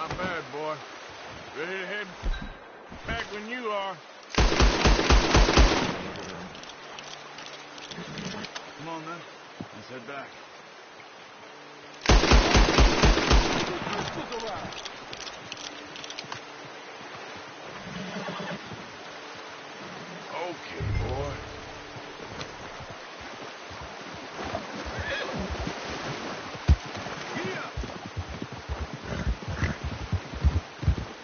Not bad, boy. Ready to head back when you are. Come on, then. Let's head back. Okay, boy.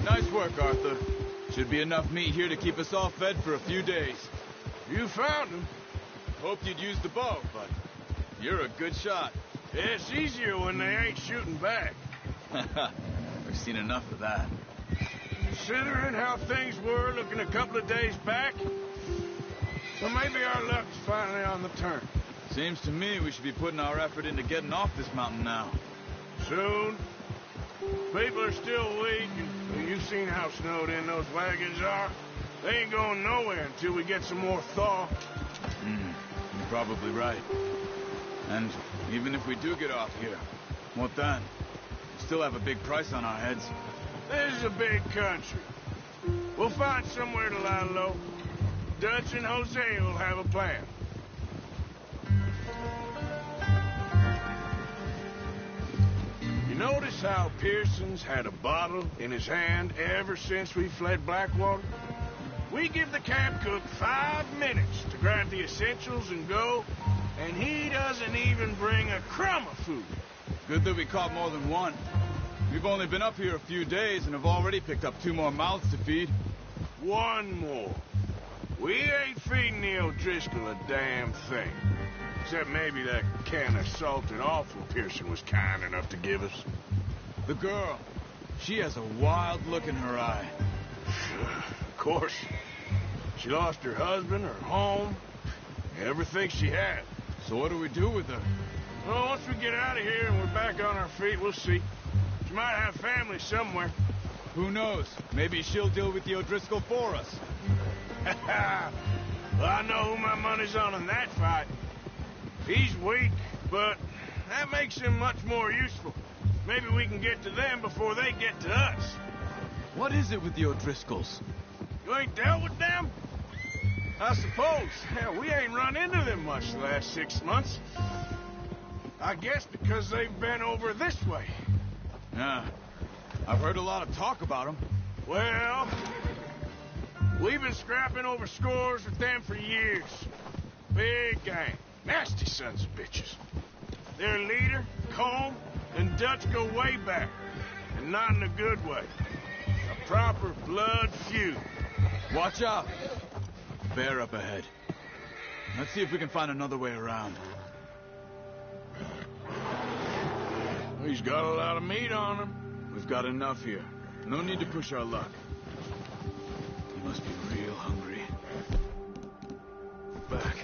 Nice work, Arthur. Should be enough meat here to keep us all fed for a few days. You found him. Hoped you'd use the bow, but you're a good shot. Yeah, it's easier when they ain't shooting back. We've seen enough of that. Considering how things were looking a couple of days back, well, maybe our luck's finally on the turn. Seems to me we should be putting our effort into getting off this mountain now. Soon. People are still weak, and you've seen how snowed in those wagons are. They ain't going nowhere until we get some more thaw. You're probably right. And even if we do get off here, what then? We still have a big price on our heads. This is a big country. We'll find somewhere to lie low. Dutch and Jose will have a plan. You notice how Pearson's had a bottle in his hand ever since we fled Blackwater? We give the camp cook 5 minutes to grab the essentials and go, and he doesn't even bring a crumb of food. Good that we caught more than one. We've only been up here a few days and have already picked up 2 more mouths to feed. 1 more. We ain't feeding the O'Driscoll a damn thing. Except maybe that can of salted offal Pearson was kind enough to give us. The girl. She has a wild look in her eye. Of course. She lost her husband, her home, everything she had. So what do we do with her? Well, once we get out of here and we're back on our feet, we'll see. She might have family somewhere. Who knows? Maybe she'll deal with the O'Driscoll for us. Well, I know who my money's on in that fight. He's weak, but that makes him much more useful. Maybe we can get to them before they get to us. What is it with the O'Driscolls? You ain't dealt with them? I suppose. Hell, we ain't run into them much the last 6 months. I guess because they've been over this way. Yeah. I've heard a lot of talk about them. Well, we've been scrapping over scores with them for years. Big gang. Nasty sons of bitches. Their leader, Combe, and Dutch go way back. And not in a good way. A proper blood feud. Watch out. Bear up ahead. Let's see if we can find another way around. He's got a lot of meat on him. We've got enough here. No need to push our luck. He must be real hungry. Back.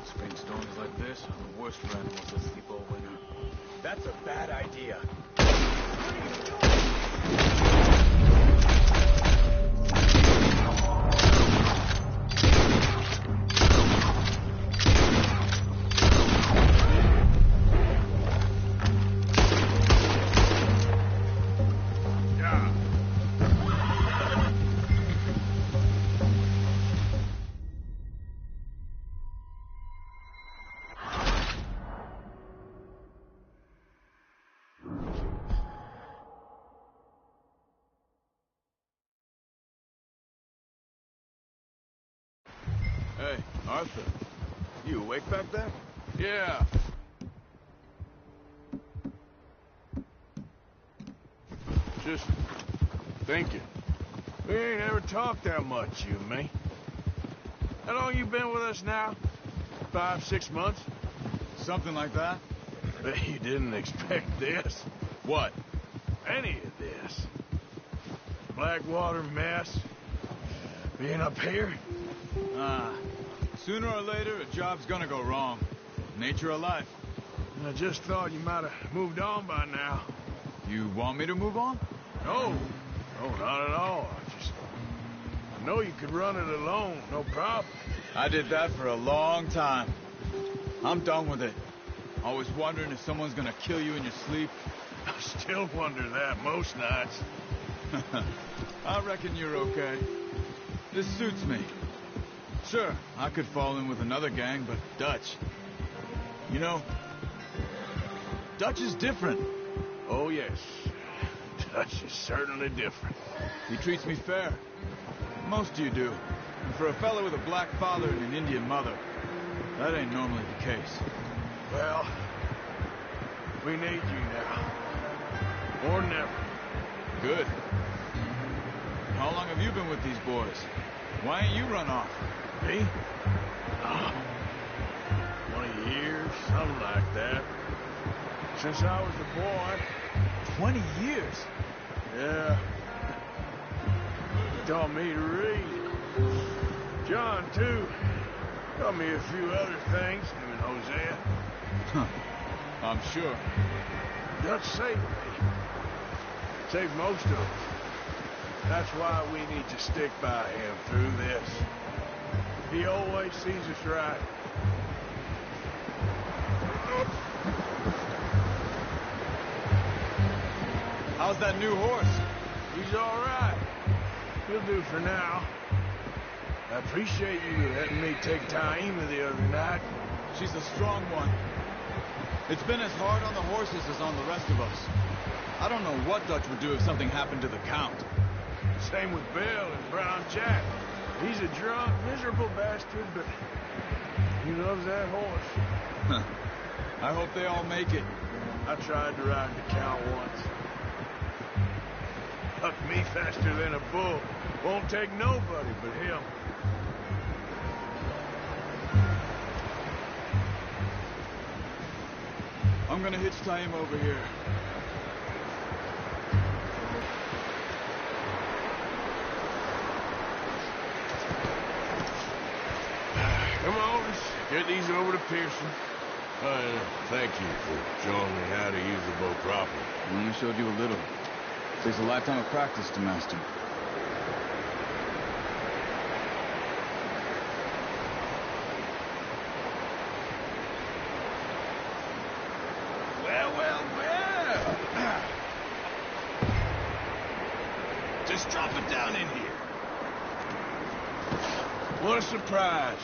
Spring storms like this are the worst for animals that sleep all winter. That's a bad idea. Hey, Arthur. You awake back there? Yeah. Just thinking. We ain't ever talked that much, you and me. How long you been with us now? 5, 6 months? Something like that. Bet you didn't expect this. What? Any of this. Blackwater mess. Being up here. Sooner or later, a job's gonna go wrong. Nature of life. I just thought you might have moved on by now. You want me to move on? No. No, not at all. I know you could run it alone, no problem. I did that for a long time. I'm done with it. Always wondering if someone's gonna kill you in your sleep? I still wonder that most nights. I reckon you're okay. This suits me. Sure, I could fall in with another gang, but Dutch... You know, Dutch is different. Oh, yes. Dutch is certainly different. He treats me fair. Most of you do. And for a fella with a black father and an Indian mother, that ain't normally the case. Well, we need you now. Or never. Good. How long have you been with these boys? Why ain't you run off? Me? 20 years, something like that. Since I was a boy. 20 years? Yeah. He taught me to read. John, too. Taught me a few other things, him and Hosea. Huh. I'm sure. Dutch saved me. Saved most of us. That's why we need to stick by him through this. He always sees us right. How's that new horse? He's all right. He'll do for now. I appreciate you letting me take Taima the other night. She's a strong one. It's been as hard on the horses as on the rest of us. I don't know what Dutch would do if something happened to the Count. Same with Bill and Brown Jack. He's a drunk, miserable bastard, but he loves that horse. I hope they all make it. I tried to ride the Count once. Hucked me faster than a bull. Won't take nobody but him. I'm gonna hitch Taima over here. Come on, let's get these over to Pearson. Thank you for showing me how to use the boat properly. I only showed you a little. Takes a lifetime of practice to master. Well, well, well. Just drop it down in here. What a surprise.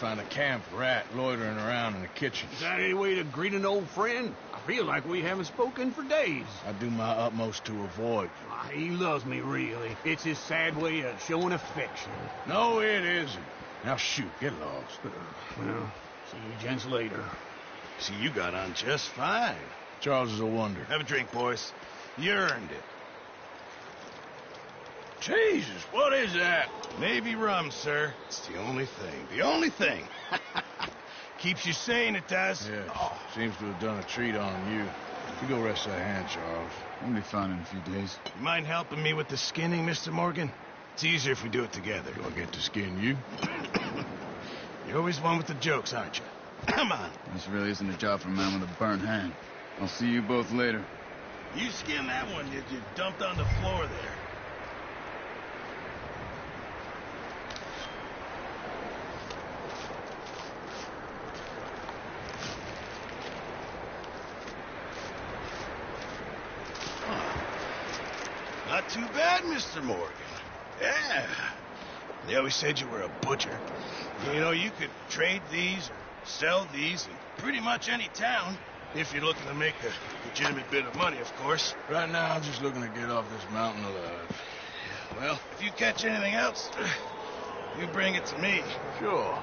Find a camp rat loitering around in the kitchen. Is that any way to greet an old friend? I feel like we haven't spoken for days. I do my utmost to avoid you. He loves me, really. It's his sad way of showing affection. No, it isn't. Now shoot, get lost. Well, see you gents later. See, you got on just fine. Charles is a wonder. Have a drink, boys. You earned it. Jesus, what is that? Navy rum, sir. It's the only thing. The only thing. Keeps you sane, it does. Yes, seems to have done a treat on you. You go rest that hand, Charles. I'll be fine in a few days. You mind helping me with the skinning, Mr. Morgan? It's easier if we do it together. Do I get to skin you? You're always one with the jokes, aren't you? Come on. This really isn't a job for a man with a burnt hand. I'll see you both later. You skinned that one you dumped on the floor there. Not too bad, Mr. Morgan. Yeah. They always said you were a butcher. You know, you could trade these or sell these in pretty much any town. If you're looking to make a legitimate bit of money, of course. Right now, I'm just looking to get off this mountain alive. Well, if you catch anything else, you bring it to me. Sure.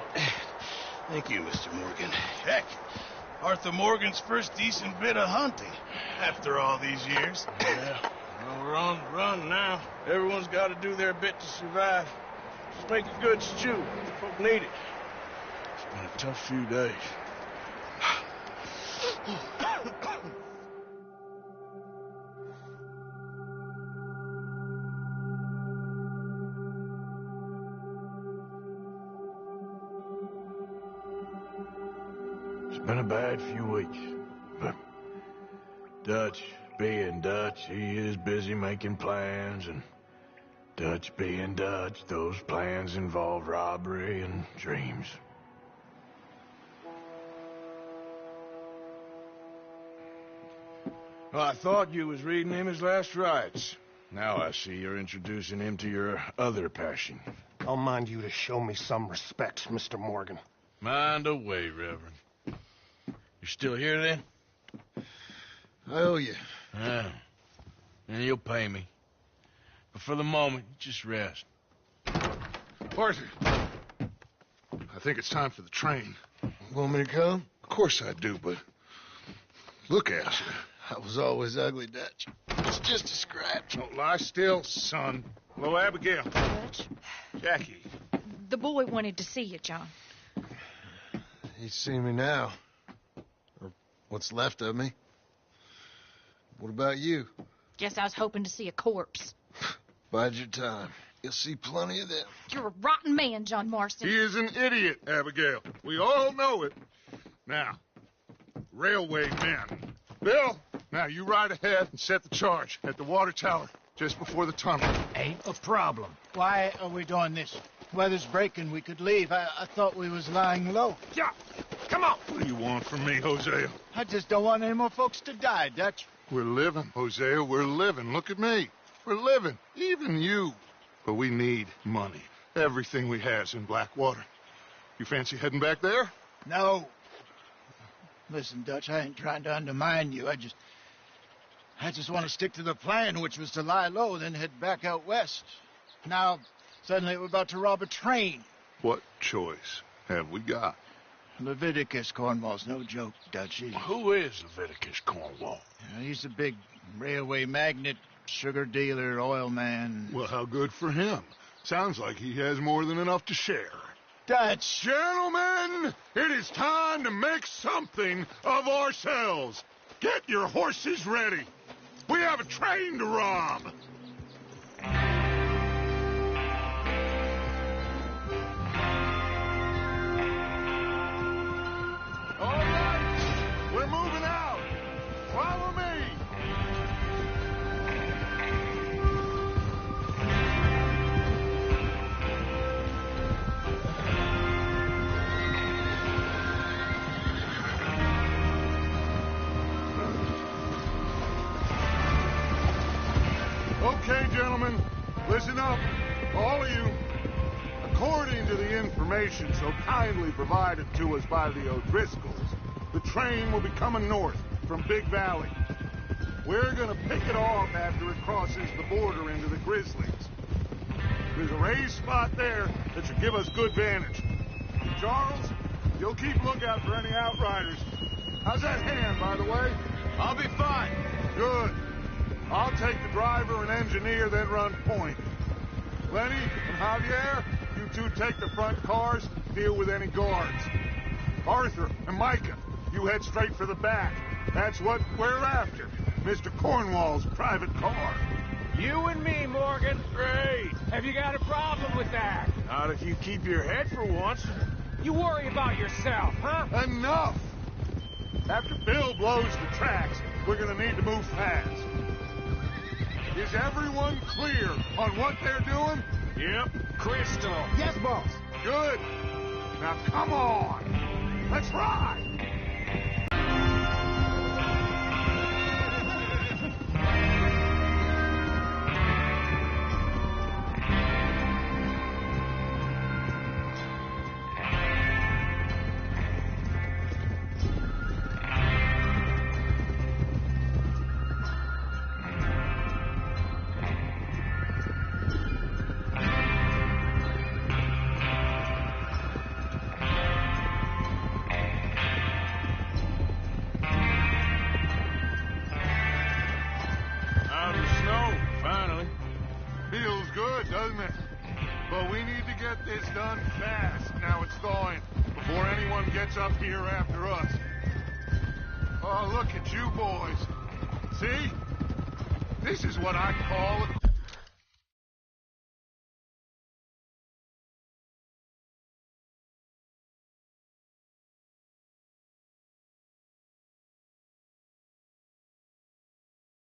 Thank you, Mr. Morgan. Heck, Arthur Morgan's first decent bit of hunting after all these years. Yeah. Well, we're on the run now. Everyone's got to do their bit to survive. Just make a good stew. Folk need it. It's been a tough few days. It's been a bad few weeks, but Dutch being Dutch, he is busy making plans, and Dutch being Dutch, those plans involve robbery and dreams. Well, I thought you was reading him his last rites. Now I see you're introducing him to your other passion. I'll mind you to show me some respect, Mr. Morgan. Mind away, Reverend. You still here, then? I owe you. Yeah. And you'll pay me. But for the moment, just rest. Arthur, I think it's time for the train. Want me to come? Of course I do, but look at you. I was always ugly, Dutch. It's just a scratch. Don't lie still, son. Hello, Abigail. Dutch, Jackie. the boy wanted to see you, John. He's seen me now. Or what's left of me. What about you? Guess I was hoping to see a corpse. Bide your time. You'll see plenty of them. You're a rotten man, John Marston. He is an idiot, Abigail. We all know it. Now, railway men. Bill, now you ride ahead and set the charge at the water tower just before the tunnel. Ain't a problem. Why are we doing this? Weather's breaking. We could leave. I thought we was lying low. Yeah, come on. What do you want from me, Hosea? I just don't want any more folks to die, Dutch. We're living, Hosea. We're living. Look at me. We're living. Even you. But we need money. Everything we has in Blackwater. You fancy heading back there? No. Listen, Dutch, I ain't trying to undermine you. I just want to stick to the plan, which was to lie low, then head back out west. Now, suddenly we're about to rob a train. What choice have we got? Leviticus Cornwall's no joke, Dutch. Who is Leviticus Cornwall? He's a big railway magnate, sugar dealer, oil man. Well, how good for him. Sounds like he has more than enough to share. Dutch! Gentlemen, it is time to make something of ourselves. Get your horses ready. We have a train to rob. All right, we're moving out. Follow me. Okay, gentlemen, listen up, all of you. According to the information so kindly provided to us by the O'Driscolls, the train will be coming north from Big Valley. We're gonna pick it off after it crosses the border into the Grizzlies. There's a raised spot there that should give us good vantage. Charles, you'll keep lookout for any outriders. How's that hand, by the way? I'll be fine. Good. I'll take the driver and engineer, then run point. Lenny and Javier, you two take the front cars, deal with any guards. Arthur and Micah, you head straight for the back. That's what we're after. Mr. Cornwall's private car. You and me, Morgan. Great. Have you got a problem with that? Not if you keep your head for once. You worry about yourself, huh? Enough! After Bill blows the tracks, we're gonna need to move fast. Is everyone clear on what they're doing? Yep. Crystal. Yes, boss. Good. Now come on. Let's ride. Feels good, doesn't it? But we need to get this done fast, now it's thawing, before anyone gets up here after us. Oh, look at you boys. See? This is what I call a